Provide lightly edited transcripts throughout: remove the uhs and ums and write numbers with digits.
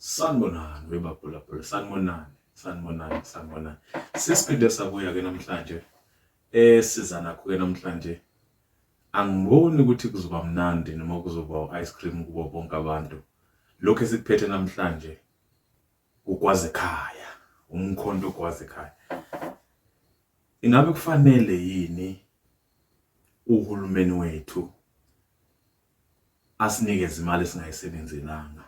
Sanibonani webaphulaphula, sanibonani. Sesiphinde sabuya ke namhlanje. Siza nakho ke namhlanje. Angiboni ukuthi kuzoba mnandi noma kuzoba ice cream kubo bonke abantu. Lokho esikuphethe namhlanje ukwazi ekhaya, umkhonto ukwazi ekhaya. Ingabe kufanele yini uhulumeni wethu asinikeze imali esingayisebenzelanga?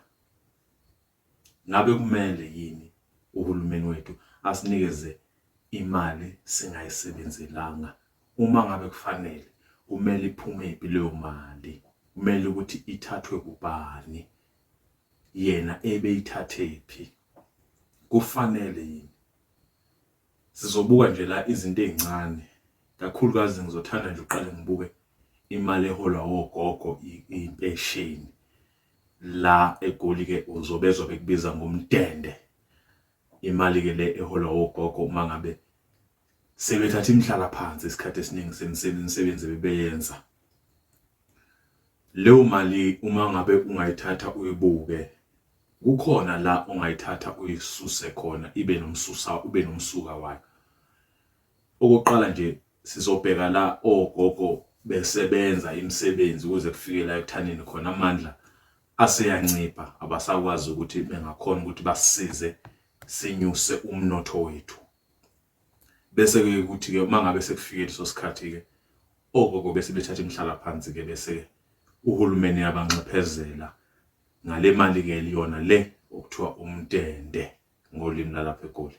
Ngabe kumele yini uhulumeni wethu asinikeze imali singayisebenzelanga? Uma ngabe kufanele, kumele iphume iphi leyo mali? Kumele ukuthi ithathwe kubani? Yena ebeyithathephi? Kufanele yini? Sizobuka nje la izinto ezincane. Kakhulukazi ngizothanda nje uqale ngibuke imali eholwa ogogo, impesheni. La eGoli ke uzobezwa bekubiza ngomdende. Imali ke le eholwa ogogo uma ngabe sebethatha imhlala phansi isikhathi esiningi semisebenzi bebeyenza. Leyo mali uma ngabe ungayithatha uyibuke, kukhona la ongayithatha uyisuse khona ube nomsuka wayo. Okokuqala nje sizobheka la ogogo besebenza imisebenzi ukuze kufike la ekuthaneni khona amandla aseyancipha, abasakwazi ukuthi bengakhona ukuthi basisize sinyuse umnotho wethu. Bese ke ukuthi ke mangabe sekufike leso sikhathi ke ogogo bese bethatha imhlala phansi ke bese uhulumeni yabanxephezela ngale mali ke liyona le okuthiwa umdende ngolimi lalapha eGoli.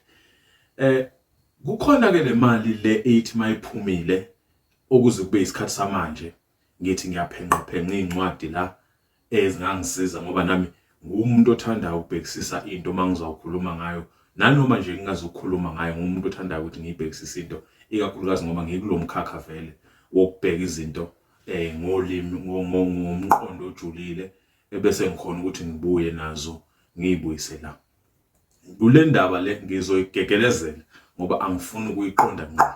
Kukhona ke le mali le ethi mayiphumile okuze kube isikhathi samanje ngithi ngiyaphenqa incwadi la ezingangisiza ngoba nami ngumuntu othanda ukubhekisisa into mangizawukhuluma ngayo, nanoma nje ngingazokhuluma ngayo, ngumuntu othanda ukuthi ngibhekisise into, ikakhulukazi ngoba ngikulomkhakha vele wokubheka izinto ngolimi ngomqondo ojulile, ebese ngikhona ukuthi ngibuye nazo ngiyibuyise la. Kule ndaba le ngizoyigegelezela ngoba angifuni ukuyiqonda ngqo.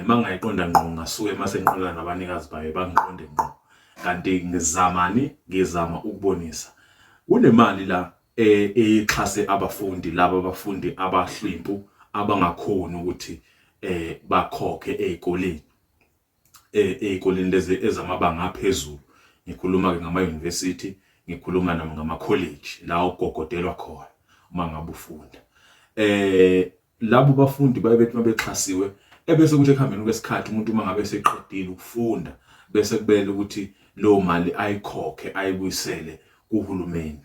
Mangayiqonda ngqo ngasuke mase ngiqola nabanikazi bayo bangiqonde ngqo. Kanti ngizama ukubonisa. Kunemali la exhase abafundi, laba abafundi abahlwimpu abangakhoni ukuthi bakhokhe ezikoleni lezi ezamabanga aphezulu. Ngikhuluma ke ngama university, ngikhuluma ngama college la ugogodelwa khona uma ngabe ufunda. Labo bafundi bayebethi mabexhasiwe ebese kuthi ekuhambeni kwesikhathi umuntu uma ngabe seqedile ukufunda bese kubele ukuthi lo mali ayikhokhe ayibuyisele kuhulumeni.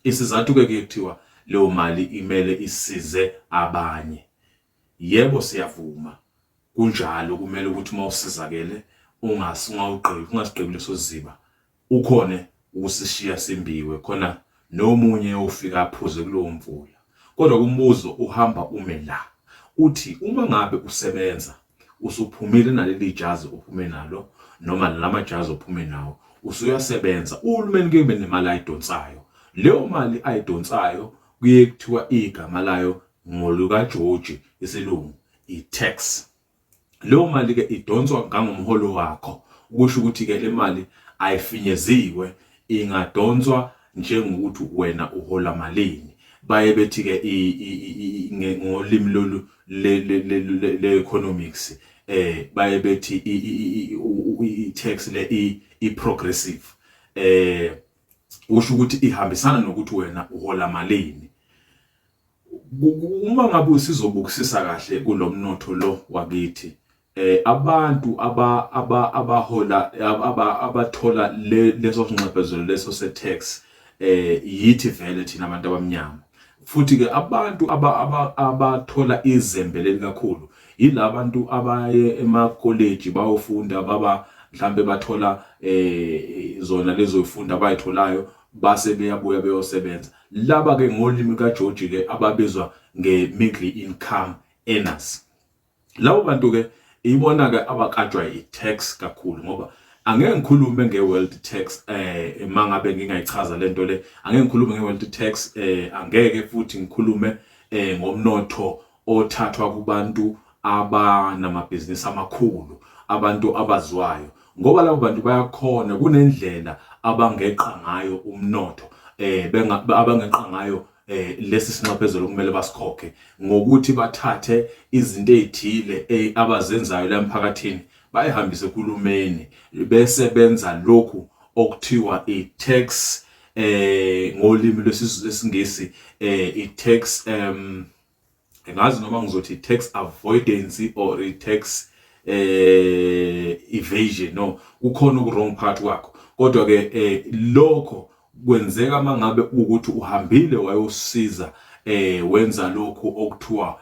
Isizathu ke kuthiwa leyo mali imele isize abanye. Yebo siyavuma. Kunjalo kumele ukuthi mawusizakele ungasiqebi leso ziba. Ukhone ukusishiya simbiwe khona nomunye ufika aphuze kulowo mvula. Kodwa umbuzo uhamba ume la. Uthi uma ngabe usebenza usuphumile naleli jazi ophume nalo noma lamajazi ophume nawo, usuyasebenza, uhulumeni kube nemali ayidonsayo. Leyo mali ayidonsayo kuye kuthiwa igama layo ngoluka George isilungu i-tax. Leyo mali ke idonswa ngangomholo wakho. Ukusho ukuthi ke le mali ayifinyeziwe, ingadonswa njengokuthi wena uhola malini. Baye bethi ke ngolimi lolu le economics baye bethi i-tax le i-progressive. Usho ukuthi ihambisana nokuthi wena uhola malini. Uma ngabe usizobukisisa kahle kulomnotho lo wakithi, abantu abahola abathola leso sinxephezelo leso se-tax yithi vele thina abantu abamnyama. Futhi ke abantu abathola izembeleli kakhulu yilabantu abaye emacollege bayofunda baba mhlambe bathola zona lezo ifunda abayitholayo base beyabuya beyosebenza. Laba ke ngolimi kaGeorge ke ababizwa nge-middle income earners. Labo bantu ke ibona ke abakatshwa i-tax kakhulu ngoba angeke ngikhulume nge-wealth tax mangabe ngingayichaza lento le. Angeke ngikhulume nge-wealth tax, angeke futhi ngikhulume ngomnotho othathwa kubantu abanamabhizinisi amakhulu, abantu abaziwayo. Ngoba labo bantu bayakhona kunendlela abangeqa ngayo umnotho, abangeqa ngayo lesi sinxephezelo kumele basikhokhe ngokuthi bathathe izinto ezithile abazenzayo la emphakathini bayihambise kuhulumeni bese benza lokhu okuthiwa i-tax ngolimi lwesingisi i-tax ngazi noma ngizothi tax avoidance or i-tax evasion. No, kukhona uku-wrong phakathi kwakho, kodwa ke lokho kwenzeka mangabe ukuthi uhambile wayosiza wenza lokhu okuthiwa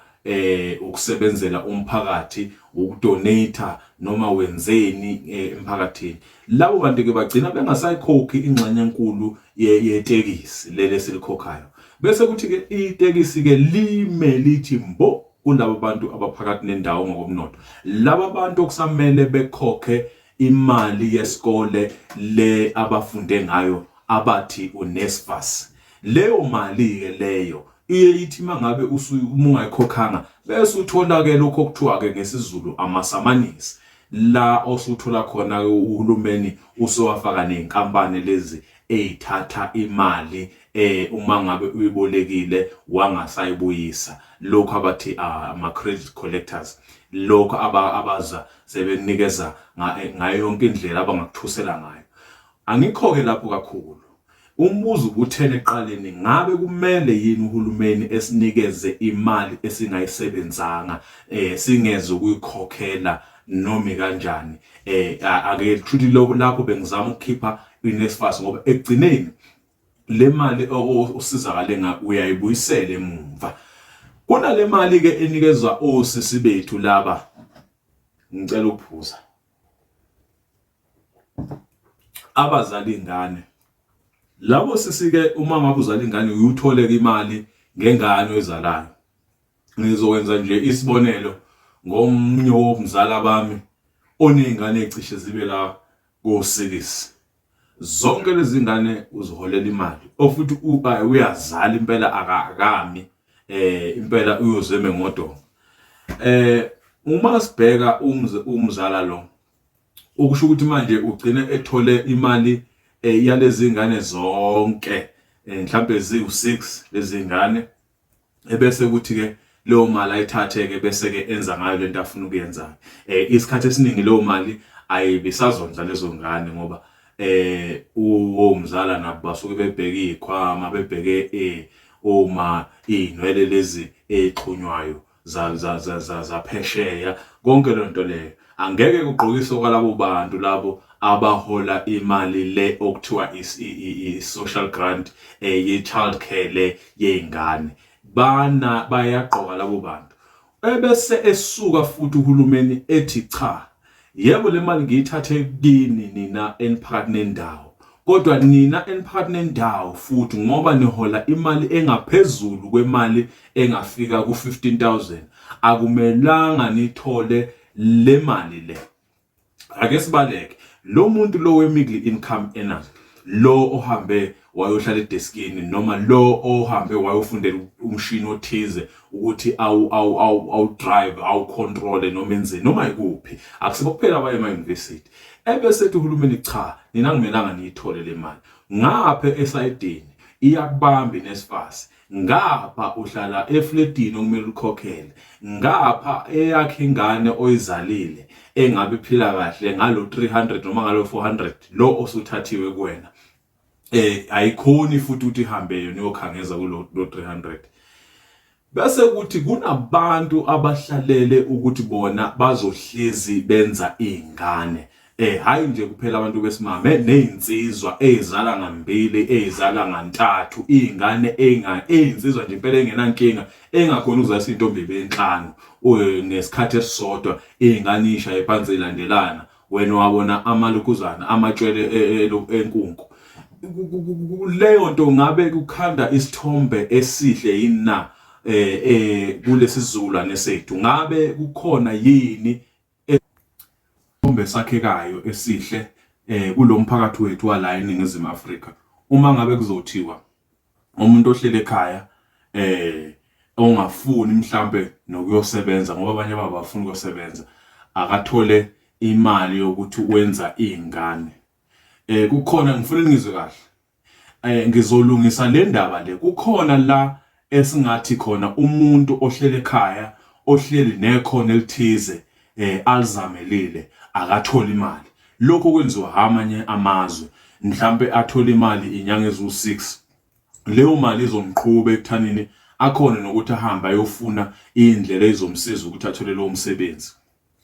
ukusebenzela umphakathi, ukudonate noma wenzeni emphakathini. Labo bantu ke bagcina bengasayikhokhi ingxenye enkulu yetekisi lele silikhokhayo, bese kuthi ke itekisi ke lime lithi mbo kulabo bantu abaphakathi nendawo ngokomnotho. Laba bantu okusamele bekhokhe imali yesikole le abafunde ngayo abathi uNSFAS. Leyo mali ke leyo iyithi mangabe ungayikhokhanga bese uthola ke lokho okuthiwa ke ngesiZulu amasamanisi, la osuthola khona uhulumeni usowafaka nenkampani lezi eyithatha imali uma ngabe uyibolekile wangasayibuyisa, lokho abathi ama credit collectors, lokho abaza sebenikeza ngayo yonke indlela abangakuthusela ngayo. Angikho-ke lapho kakhulu. Umbuzo ubuthele eqaleni, ngabe kumele yini uhulumeni esinikeze imali esingayisebenzanga singeze ukuyikhokhela noma kanjani? Ake futhi lapho bengizama ukukhipha uNSFAS ngoba ekugcineni le mali osizakale ngayo uyayibuyisela emuva. Kunale mali ke enikezwa osisi bethu laba, ngicela ukuphuza, abazali ingane. Labo sisi ke uma ngabe uzala ingane uyuthole imali ngengane oyizalayo. Ngizokwenza nje isibonelo ngomnye womzala bami onezingane ezicishe zibe la ko-6. Zonke lezi zingane uziholela imali, ofuthi uyazala impela akami impela uyozeme ngodongo. Uma sibheka umzala lo, ukusho ukuthi manje ugcine ethole imali yalezi ingane zonke mhlambe ziwu6 lezi ingane, ebese kuthi ke leyo mali ayithathe ke bese ke enza ngayo lento afuna ukuyenza. Isikhathi esiningi leyo mali ayibisazondla lezo ngane ngoba umzala nabo basuke bebheke izikhwama, bebheke uma inwele lezi exhunywayo za phesheya, konke lento leyo. Angeke kugqokiswe kwalabo bantu labo abahola imali le okuthiwa i-social grant ye-child care le yezingane, bayagqoka labo bantu. Ebese esuka futhi uhulumeni ethi cha, yebo le mali ngiyithathe kini nina eniphakathi nendawo, kodwa nina eniphakathi nendawo futhi ngoba nihola imali engaphezulu kwemali engafika ku-15,000 akumelanga nithole le mali le. Ake sibaleke lo muntu lo we-middle income earners, lo ohambe wayohlala edeskini noma lo ohambe wayofundela umshini othize ukuthi awu drive, awu control noma enzeni noma ikuphi, akusibo kuphela abaye ema-university. Ebese ethi uhulumeni cha, nina akumelanga niyithole le mali. Ngapha esayidini iyakubamba iNSFAS, ngapha uhlala efletini okumele ukhokhele, ngapha eyakhe ingane oyizalile engabe iphila kahle ngalo 300 noma ngalo 400 lo osuthathiwe kuwena, ayikhoni futhi ukuthi ihambe yona yokhangeza kulo 300. Bese kuthi kunabantu abahlalele ukuthi bona bazohlezi benza izingane, hayi nje kuphela abantu besimame, nezinsizwa ezizala ngambili, ezizala ngantathu, izingane ezinsizwa nje impela engenankinga, engakhona ukuzalisa intombi benhlanu ngesikhathi esisodwa, izingane isha ephansi ilandelana, wena wabona amalukuzana amatshwele enkunku. Leyo nto ngabe kukhanda isithombe esihle yini na kulesi sizukulwane sethu? Ngabe kukhona yini isithombe sakhekayo esihle kulomphakathi wethu wala eNingizimu Afrika? Uma ngabe kuzothiwa umuntu ohlele ekhaya ongafuni mhlambe nokuyosebenza ngoba abanye babo bafuna ukuyosebenza, akathole imali yokuthi wenza izingane, kukhona, ngifuna ngizwe kahle, ngizolungisa le ndaba le. Kukhona la esingathi khona umuntu ohlele ekhaya ohleli nekhono elithize alizamelile akathola imali. Lokho kwenziwa amanye amazwe, mhlambe athola imali inyanga ezu6. Leyo mali izomqhubeka ekuthanini akhona nokuthi ahamba ayofuna indlela ezomsiza ukuthi athole lo msebenzi.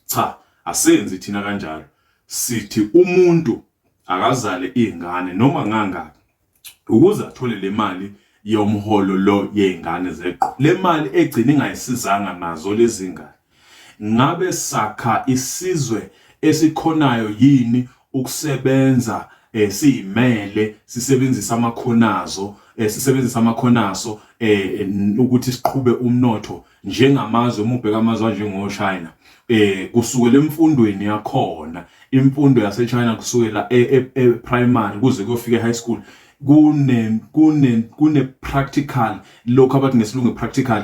Cha, asenzi thina kanjalo. Sithi umuntu akazale izingane noma ngangaki ukuze athole le mali yomholo lo yezingane zeqo. Le mali egcina ingayisizanga nazo lezi ngane. Ngabe sakha isizwe esikhonayo yini ukusebenza siyimele sisebenzisa amakhonazo ukuthi siqhube umnotho njengamazwe umubheka amazwe njengoChina kusukela emfundweni yakhona imfundo yaseChina kusukela primary kuze kuyofika high school kune practical lokho abathi ngesilungu practical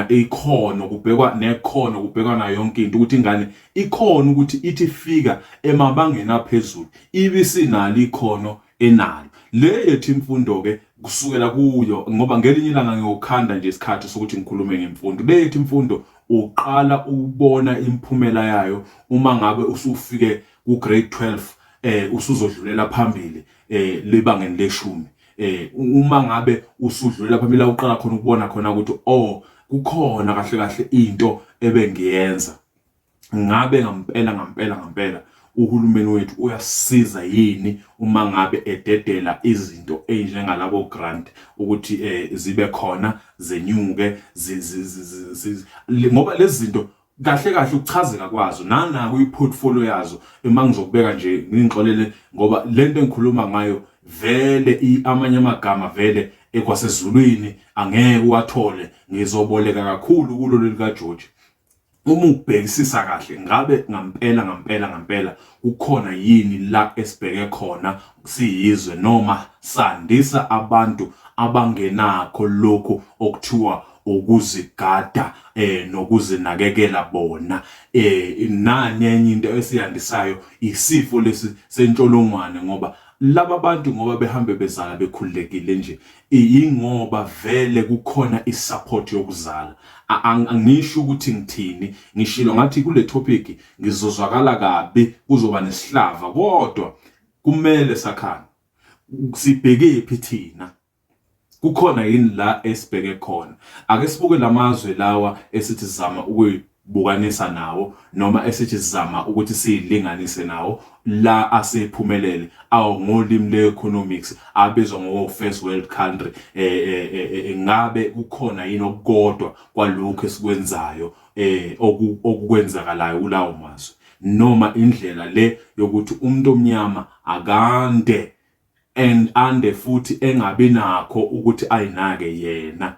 ikhono kubhekwa nekhono kubhekwa nayo yonke into ukuthi ingane ikhono ukuthi ithi fika emabangeni aphezulu ibisinalo ikhono enalo le yethi imfundo ke kusukela kuyo ngoba ngelinye ilanga ngiyokhanda nje isikhathi sokuthi ngikhulume ngemfundo. Le yethi imfundo uqala ukubona imphumela yayo uma ngabe usufike ku grade 12 usuzodlulela phambili lebangeni leshumi. Uma ngabe usudlulela phambili uqala khona ukubona khona ukuthi kukhona kahle into ebengiyenza. Ngabe ngampela uhulumeni wethu uyasiza yini uma ngabe ededela izinto ezinjengalabo grant ukuthi zibe khona zenyuke ngoba lezi zinto kahle ukuchazeka kwazo nanako iportfolio yazo uma ngizokubeka nje ngingixolele ngoba lento engikhuluma ngayo vele amanye amagama vele ekwasezulwini angeke uwathole. Ngizoboleka kakhulu kulo lika George. Uma ubhekisisa kahle ngabe ngampela ukhona yini la esibheke khona siyizwe noma sandisa abantu abangenakho lokho okuthiwa ukuzigada nokuzinakekela bona. Nanyenye into esiyandisayo isifo lesi sentsholongwane ngoba laba bantu ngoba behambe bezala bekhululekile nje ingoba vele kukhona isupport yokuzala. Angisho ukuthi ngithini ngishilo ngathi kule topic ngizozwakala kabi kuzoba nesihlava kodwa kumele sakhana sibheke phi thina kukhona yini la esibheke khona. Ake sibuke lamazwe lawa esithi zama bukanisa nawo noma esithi sizama ukuthi silinganise nawo la asephumelele ngolimi le-economics abizwa ngo first world country. Ngabe kukhona yini okukodwa kwalokho esikwenzayo okukwenzakalayo kulawo mazwe noma indlela le yokuthi umuntu omnyama akande ande futhi engabe nakho ukuthi ayinake yena.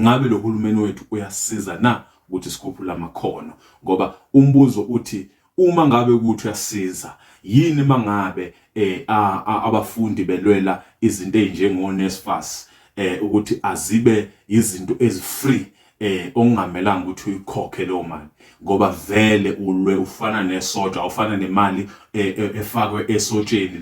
Ngabe lo hulumeni wethu uyasiza na ukuthi sikhuphula amakhono ngoba umbuzo uthi uma ngabe ukuthi uyasiza yini mangabe abafundi belwela izinto ezinjengo NSFAS ukuthi azibe izinto ezifree ongamelanga ukuthi uyikhokhe leyo mali ngoba vele ulwe ufana nesoja ufana nemali efakwe esojeni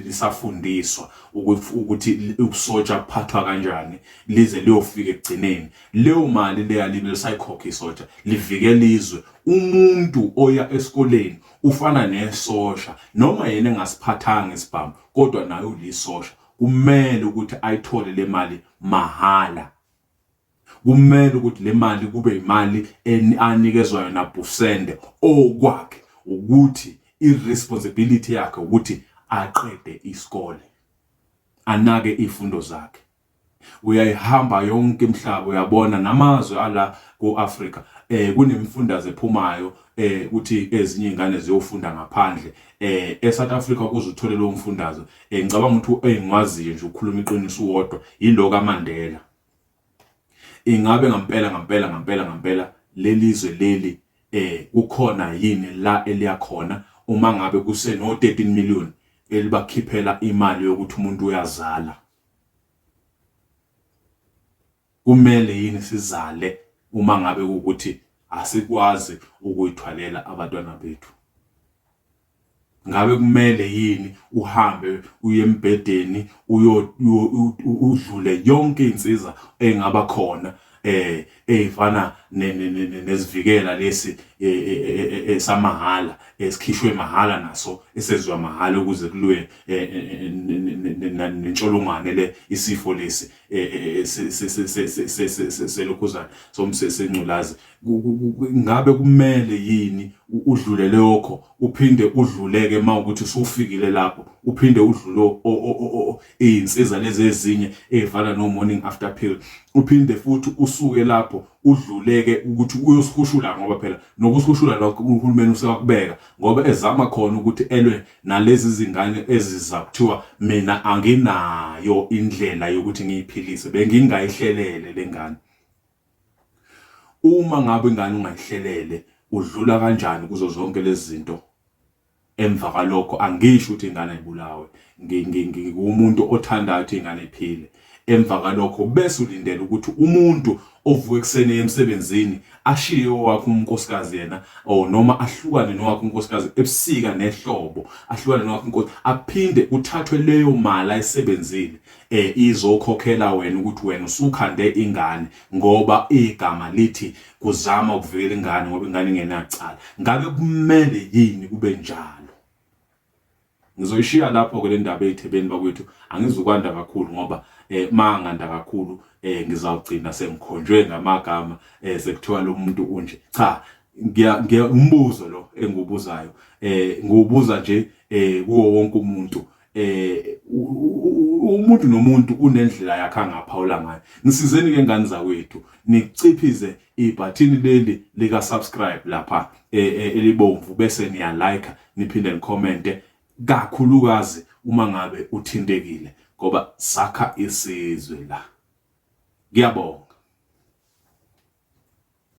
lisafundiswa ukuthi usoja kuphathwa kanjani lize liyofika ekugcineni. Leyo mali leyalibe lisayikhokha isoja livikela izwe. Umuntu oya esikoleni ufana nesoja noma yena engasiphathanga isibhamu kodwa naye ulisosha kumele ukuthi ayithole le mali mahala. Kumele ukuthi le mali kube imali anikezwa yona busende okwakhe ukuthi irresponsibility yakhe ukuthi aqede isikole anake izifundo zakhe. Uyayihamba yonke emhlaba uyabona namazwe ala ku-Africa kunemfundaze ephumayo ukuthi ezinye izingane ziyofunda ngaphandle. eSouth Africa kuze uthole lo mfundaze ngicabanga ukuthi engiwaziyo nje ukukhuluma iqiniso uwodwa yilo kaMandela. Ingabe ngampela lelizwe leli kukhona yini la eliyakhona uma ngabe kuseno 13 million elibakhiphela imali yokuthi umuntu uyazala. Kumele yini sizale uma ngabe ukuthi asikwazi ukuyithwalela abantwana bethu. ngabe kumele yini uhambe uye embedeni udlule yonke insizwa engaba khona ezifana nezivikela lesi esamahala esikhishwe mahala naso esezwe mahala ukuze kulwe nentsholongwane le isifo lesi selokhuzana somsesengculazi. Ngabe kumele yini udlule lokho uphinde udluleke mawukuthi usufikile lapho uphinde udlule izinsiza lezi ezinye ezifana no morning after pill uphinde futhi usuke lapho udluleke ukuthi uyosihushula ngoba phela nokusihushula lokho uhulumeni useyakubeka ngoba ezama khona ukuthi elwe nalezi zingane eziza kuthiwa mina anginayo indlela yokuthi ngiyiphilise bengingayihlelele lengane. Uma ngabe ingane ungayihlelele udlula kanjani kuzo zonke lezi zinto? Emva kwalokho angisho ukuthi ingane ayibulawe, ngumuntu othandayo ukuthi ingane iphile. Emva kwalokho bese ulindele ukuthi umuntu ovuka ekseni emsebenzini ashiye owakhe unkosikazi yena noma ahlukane nowakhe unkosikazi ebusika nehlobo, ahlukane nowakhe unkosikazi aphinde uthathwe leyo mali ayisebenzile izokhokhela wena ukuthi wena usukhande ingane ngoba igama lithi kuzama ukuvikela ingane ngoba ingane ingenacala. Ngabe kumele yini kube njalo? Ngizoyishiya lapho ke le ndaba eyithebeni bakwethu, angizukwanda kakhulu ngoba manganda kakhulu ngizawugcina sengikhonjwe ngamagama sekuthiwa lo muntu unje. Cha, umbuzo lo engibuzayo ngibuza nje kuwo wonke umuntu umuntu nomuntu unendlela yakhe angaphawula ngayo. Nisizeni ke ngani zakwethu niciphize ibhathini leli lika subscribe lapha elibomvu bese niya like niphinde nicommente kakhulukazi uma ngabe uthintekile ngoba sakha isizwe la. Ngiyabonga.